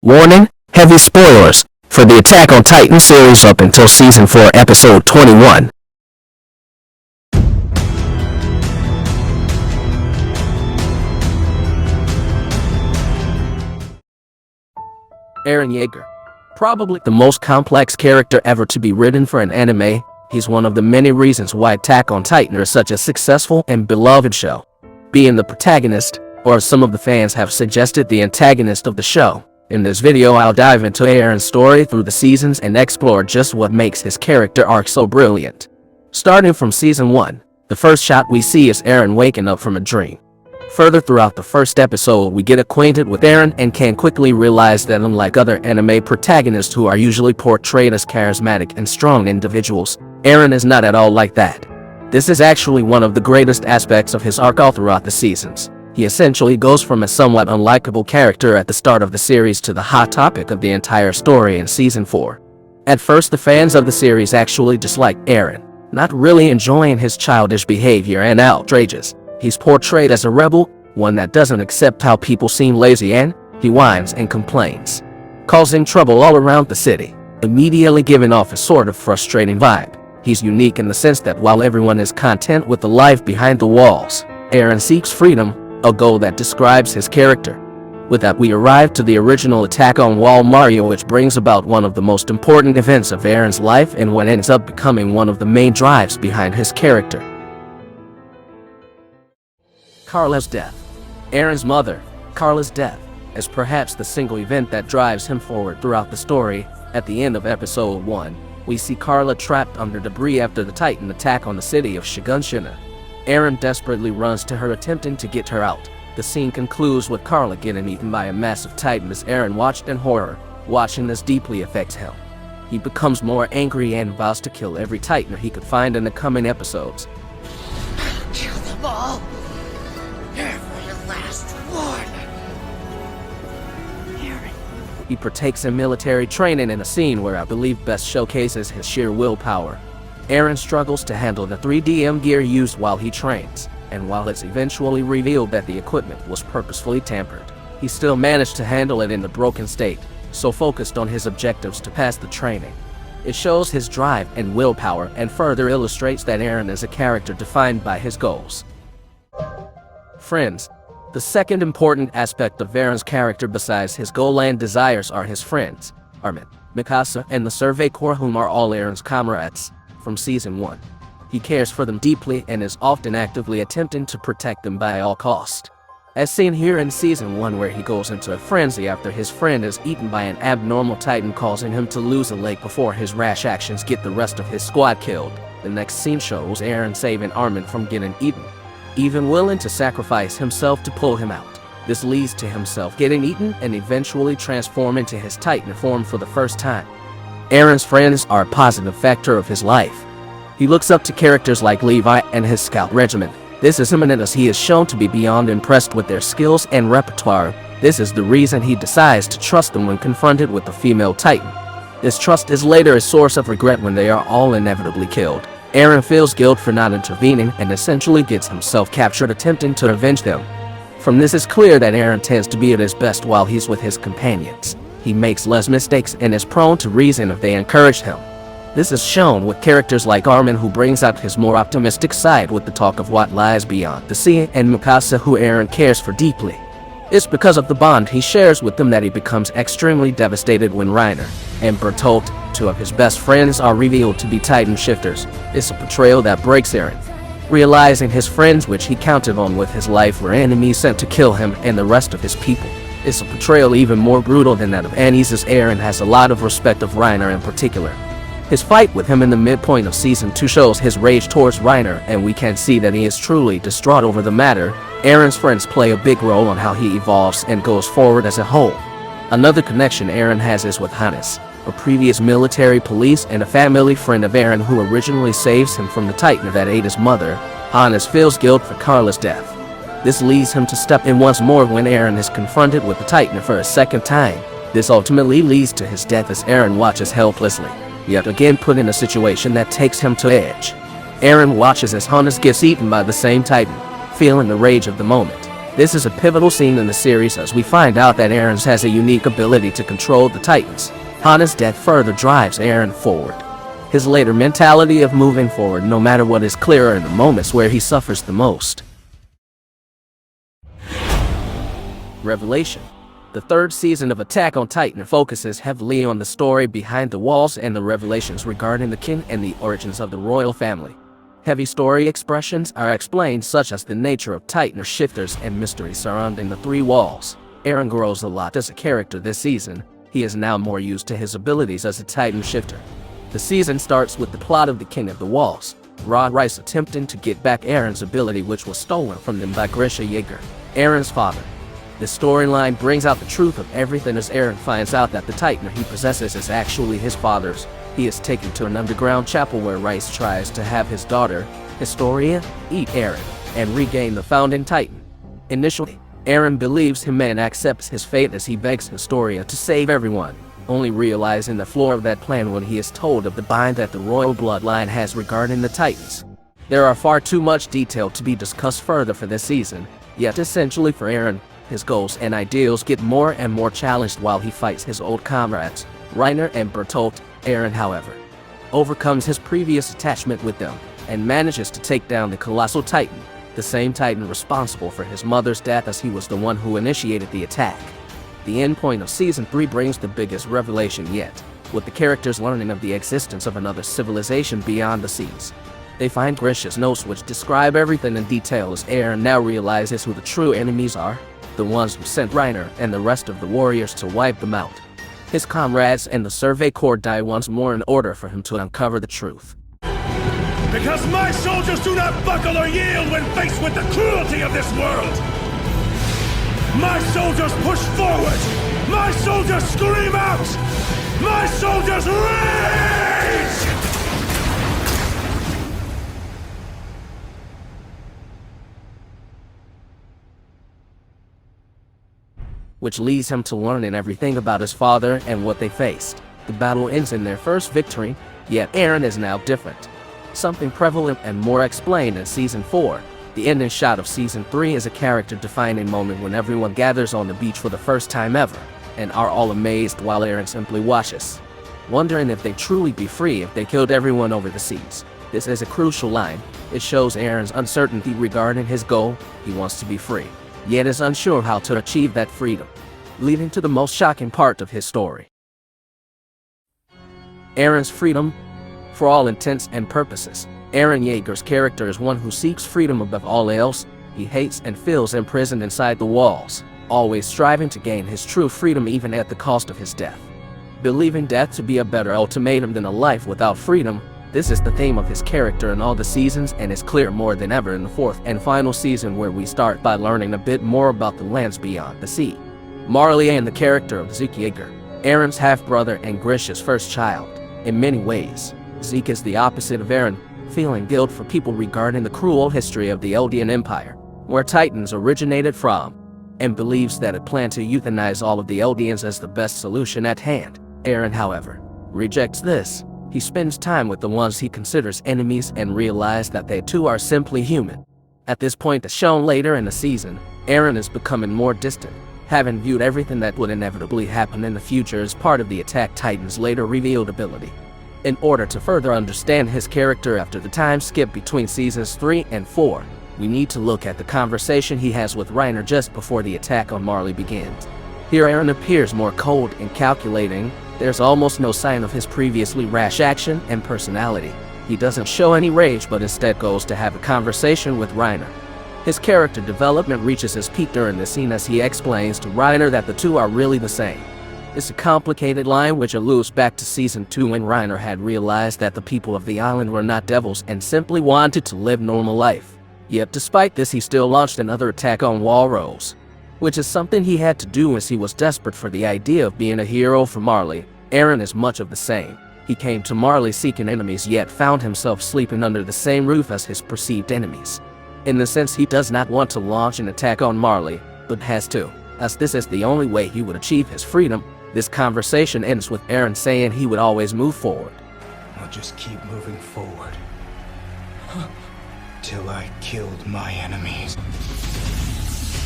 Warning, heavy spoilers for the Attack on Titan series up until Season 4, Episode 21. Eren Yeager. Probably the most complex character ever to be written for an anime, he's one of the many reasons why Attack on Titan is such a successful and beloved show. Being the protagonist, or as some of the fans have suggested, the antagonist of the show. In this video I'll dive into Eren's story through the seasons and explore just what makes his character arc so brilliant. Starting from Season 1, the first shot we see is Eren waking up from a dream. Further throughout the first episode we get acquainted with Eren and can quickly realize that unlike other anime protagonists who are usually portrayed as charismatic and strong individuals, Eren is not at all like that. This is actually one of the greatest aspects of his arc all throughout the seasons. He essentially goes from a somewhat unlikable character at the start of the series to the hot topic of the entire story in Season 4. At first the fans of the series actually dislike Eren, not really enjoying his childish behavior and outrages. He's portrayed as a rebel, one that doesn't accept how people seem lazy, and he whines and complains, causing trouble all around the city, immediately giving off a sort of frustrating vibe. He's unique in the sense that while everyone is content with the life behind the walls, Eren seeks freedom, a goal that describes his character. With that we arrive to the original attack on Wall Mario, which brings about one of the most important events of Eren's life and what ends up becoming one of the main drives behind his character. Carla's death. Eren's mother, Carla's death, is perhaps the single event that drives him forward throughout the story. At the end of Episode 1, we see Carla trapped under debris after the Titan attack on the city of Shiganshina. Eren desperately runs to her, attempting to get her out. The scene concludes with Carla getting eaten by a massive Titan as Eren watched in horror. Watching this deeply affects him. He becomes more angry and vows to kill every Titan he could find in the coming episodes. Kill them all! Every last one! Eren. He partakes in military training in a scene where I believe best showcases his sheer willpower. Eren struggles to handle the 3DM gear used while he trains, and while it's eventually revealed that the equipment was purposefully tampered, he still managed to handle it in the broken state, so focused on his objectives to pass the training. It shows his drive and willpower and further illustrates that Eren is a character defined by his goals. Friends. The second important aspect of Eren's character besides his goal and desires are his friends, Armin, Mikasa, and the Survey Corps, whom are all Eren's comrades. From Season 1. He cares for them deeply and is often actively attempting to protect them by all cost. As seen here in Season 1, where he goes into a frenzy after his friend is eaten by an abnormal Titan, causing him to lose a leg before his rash actions get the rest of his squad killed. The next scene shows Eren saving Armin from getting eaten, even willing to sacrifice himself to pull him out. This leads to himself getting eaten and eventually transform into his Titan form for the first time. Eren's friends are a positive factor of his life. He looks up to characters like Levi and his scout regiment. This is eminent as he is shown to be beyond impressed with their skills and repertoire. This is the reason he decides to trust them when confronted with the female Titan. This trust is later a source of regret when they are all inevitably killed. Eren feels guilt for not intervening and essentially gets himself captured attempting to avenge them. From this is clear that Eren tends to be at his best while he's with his companions. He makes less mistakes and is prone to reason if they encourage him. This is shown with characters like Armin, who brings out his more optimistic side with the talk of what lies beyond the sea, and Mikasa, who Eren cares for deeply. It's because of the bond he shares with them that he becomes extremely devastated when Reiner and Bertolt, two of his best friends, are revealed to be Titan shifters. It's a betrayal that breaks Eren. Realizing his friends, which he counted on with his life, were enemies sent to kill him and the rest of his people. It's a portrayal even more brutal than that of Annie's, as Eren has a lot of respect of Reiner in particular. His fight with him in the midpoint of Season 2 shows his rage towards Reiner, and we can see that he is truly distraught over the matter. Eren's friends play a big role on how he evolves and goes forward as a whole. Another connection Eren has is with Hannes, a previous military police and a family friend of Eren who originally saves him from the Titan that ate his mother. Hannes feels guilt for Carla's death. This leads him to step in once more when Eren is confronted with the Titan for a second time. This ultimately leads to his death as Eren watches helplessly, yet again put in a situation that takes him to edge. Eren watches as Hannes gets eaten by the same Titan, feeling the rage of the moment. This is a pivotal scene in the series as we find out that Eren has a unique ability to control the Titans. Hana's death further drives Eren forward. His later mentality of moving forward no matter what is clearer in the moments where he suffers the most. Revelation. The third season of Attack on Titan focuses heavily on the story behind the walls and the revelations regarding the king and the origins of the royal family. Heavy story expressions are explained, such as the nature of Titan shifters and mysteries surrounding the three walls. Eren grows a lot as a character this season. He is now more used to his abilities as a Titan shifter. The season starts with the plot of the King of the Walls, Rod Reiss attempting to get back Eren's ability, which was stolen from them by Eren Yeager, Eren's father. The storyline brings out the truth of everything as Eren finds out that the Titan he possesses is actually his father's. He is taken to an underground chapel where Reiss tries to have his daughter, Historia, eat Eren and regain the founding Titan. Initially, Eren believes him and accepts his fate as he begs Historia to save everyone, only realizing the flaw of that plan when he is told of the bind that the royal bloodline has regarding the Titans. There are far too much detail to be discussed further for this season, yet essentially for Eren, his goals and ideals get more and more challenged while he fights his old comrades, Reiner and Bertolt. Eren, however, overcomes his previous attachment with them and manages to take down the colossal Titan, the same Titan responsible for his mother's death as he was the one who initiated the attack. The endpoint of Season 3 brings the biggest revelation yet, with the characters learning of the existence of another civilization beyond the seas. They find Grisha's notes which describe everything in detail as Eren now realizes who the true enemies are, the ones who sent Reiner and the rest of the warriors to wipe them out. His comrades and the Survey Corps die once more in order for him to uncover the truth. Because my soldiers do not buckle or yield when faced with the cruelty of this world! My soldiers push forward! My soldiers scream out! My soldiers rage! Which leads him to learning everything about his father and what they faced. The battle ends in their first victory, yet Eren is now different. Something prevalent and more explained in Season 4. The ending shot of Season 3 is a character-defining moment when everyone gathers on the beach for the first time ever, and are all amazed while Eren simply watches, wondering if they truly be free if they killed everyone over the seas. This is a crucial line. It shows Eren's uncertainty regarding his goal. He wants to be free, yet is unsure how to achieve that freedom, leading to the most shocking part of his story. Eren's freedom. For all intents and purposes, Eren Yeager's character is one who seeks freedom above all else. He hates and feels imprisoned inside the walls, always striving to gain his true freedom even at the cost of his death. Believing death to be a better ultimatum than a life without freedom, this is the theme of his character in all the seasons and is clear more than ever in the fourth and final season, where we start by learning a bit more about the lands beyond the sea. Marley and the character of Zeke Yeager, Eren's half-brother and Grisha's first child. In many ways, Zeke is the opposite of Eren, feeling guilt for people regarding the cruel history of the Eldian Empire, where Titans originated from, and believes that a plan to euthanize all of the Eldians is the best solution at hand. Eren, however, rejects this. He spends time with the ones he considers enemies and realizes that they too are simply human. At this point, as shown later in the season, Eren is becoming more distant, having viewed everything that would inevitably happen in the future as part of the Attack Titan's later revealed ability. In order to further understand his character after the time skip between seasons 3 and 4, we need to look at the conversation he has with Reiner just before the attack on Marley begins. Here Eren appears more cold and calculating. There's almost no sign of his previously rash action and personality. He doesn't show any rage but instead goes to have a conversation with Reiner. His character development reaches its peak during the scene as he explains to Reiner that the two are really the same. It's a complicated line which alludes back to Season 2 when Reiner had realized that the people of the island were not devils and simply wanted to live normal life. Yet despite this, he still launched another attack on Walrose, which is something he had to do as he was desperate for the idea of being a hero for Marley. Eren is much of the same. He came to Marley seeking enemies yet found himself sleeping under the same roof as his perceived enemies. In the sense, he does not want to launch an attack on Marley, but has to, as this is the only way he would achieve his freedom. This conversation ends with Eren saying he would always move forward. I'll just keep moving forward. Till I killed my enemies.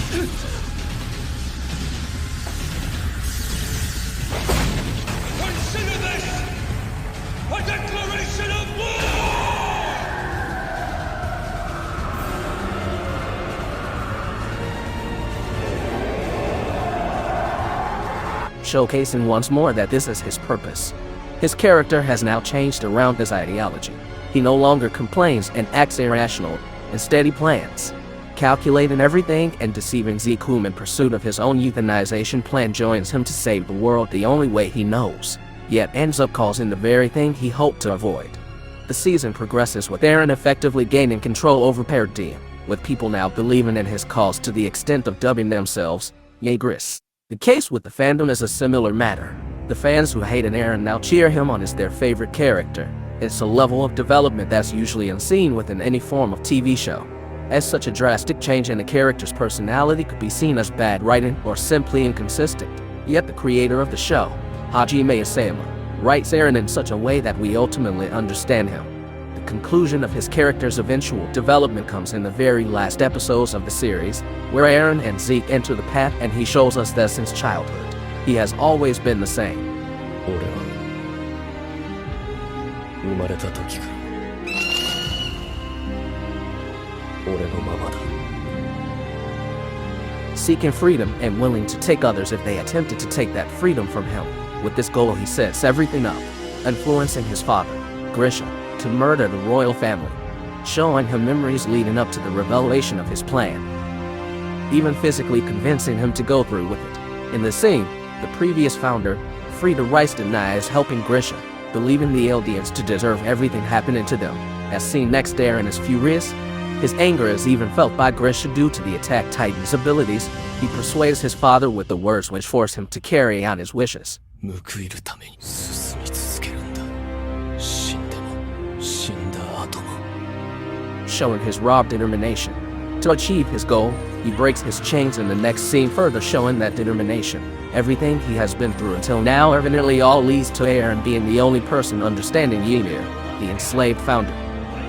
Consider this a declaration of war! Showcasing once more that this is his purpose. His character has now changed around his ideology. He no longer complains and acts irrational. Instead he plans, calculating everything and deceiving Zeke, whom in pursuit of his own euthanization plan joins him to save the world the only way he knows, yet ends up causing the very thing he hoped to avoid. The season progresses with Eren effectively gaining control over Paradise, with people now believing in his cause to the extent of dubbing themselves Yeagers. The case with the fandom is a similar matter. The fans who hated Eren now cheer him on as their favorite character. It's a level of development that's usually unseen within any form of TV show. As such, a drastic change in a character's personality could be seen as bad writing or simply inconsistent. Yet the creator of the show, Hajime Isayama, writes Eren in such a way that we ultimately understand him. The conclusion of his character's eventual development comes in the very last episodes of the series, where Eren and Zeke enter the path and he shows us that since childhood, he has always been the same. 俺は生まれた時から俺のままだ。 Seeking freedom and willing to take others if they attempted to take that freedom from him. With this goal, he sets everything up, influencing his father, Grisha, to murder the royal family, showing him memories leading up to the revelation of his plan, even physically convincing him to go through with it. In the scene, the previous founder, Frida Rice, denies helping Grisha, believing the Eldians to deserve everything happening to them. As seen next, Eren is furious. His anger is even felt by Grisha due to the Attack Titan's abilities. He persuades his father with the words which force him to carry out his wishes. 報いるために進み続けるんだ。死んでも死んだ後も。 Showing his raw determination. To achieve his goal, he breaks his chains in the next scene, further showing that determination. Everything he has been through until now evidently all leads to Eren being the only person understanding Ymir, the enslaved founder.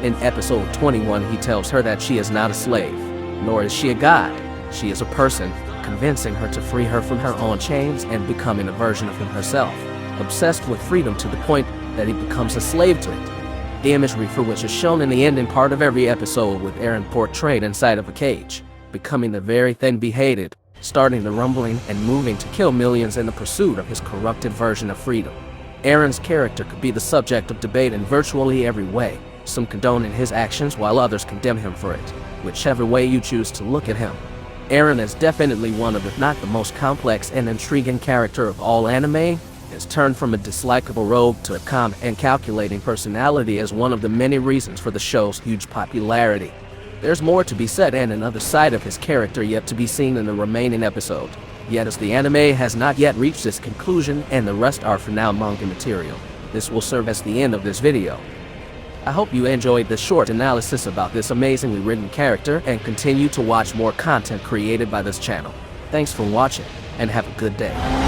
In episode 21, he tells her that she is not a slave, nor is she a god. She is a person, convincing her to free her from her own chains and becoming a version of him herself, obsessed with freedom to the point that he becomes a slave to it. The imagery for which is shown in the ending part of every episode, with Eren portrayed inside of a cage, becoming the very thing he hated, starting the rumbling and moving to kill millions in the pursuit of his corrupted version of freedom. Eren's character could be the subject of debate in virtually every way, some condoning his actions while others condemn him for it. Whichever way you choose to look at him, Eren is definitely one of, if not the most complex and intriguing character of all anime. His turn from a dislikable rogue to a calm and calculating personality is one of the many reasons for the show's huge popularity. There's more to be said and another side of his character yet to be seen in the remaining episode. Yet as the anime has not yet reached its conclusion and the rest are for now manga material, this will serve as the end of this video. I hope you enjoyed this short analysis about this amazingly written character and continue to watch more content created by this channel. Thanks for watching and have a good day.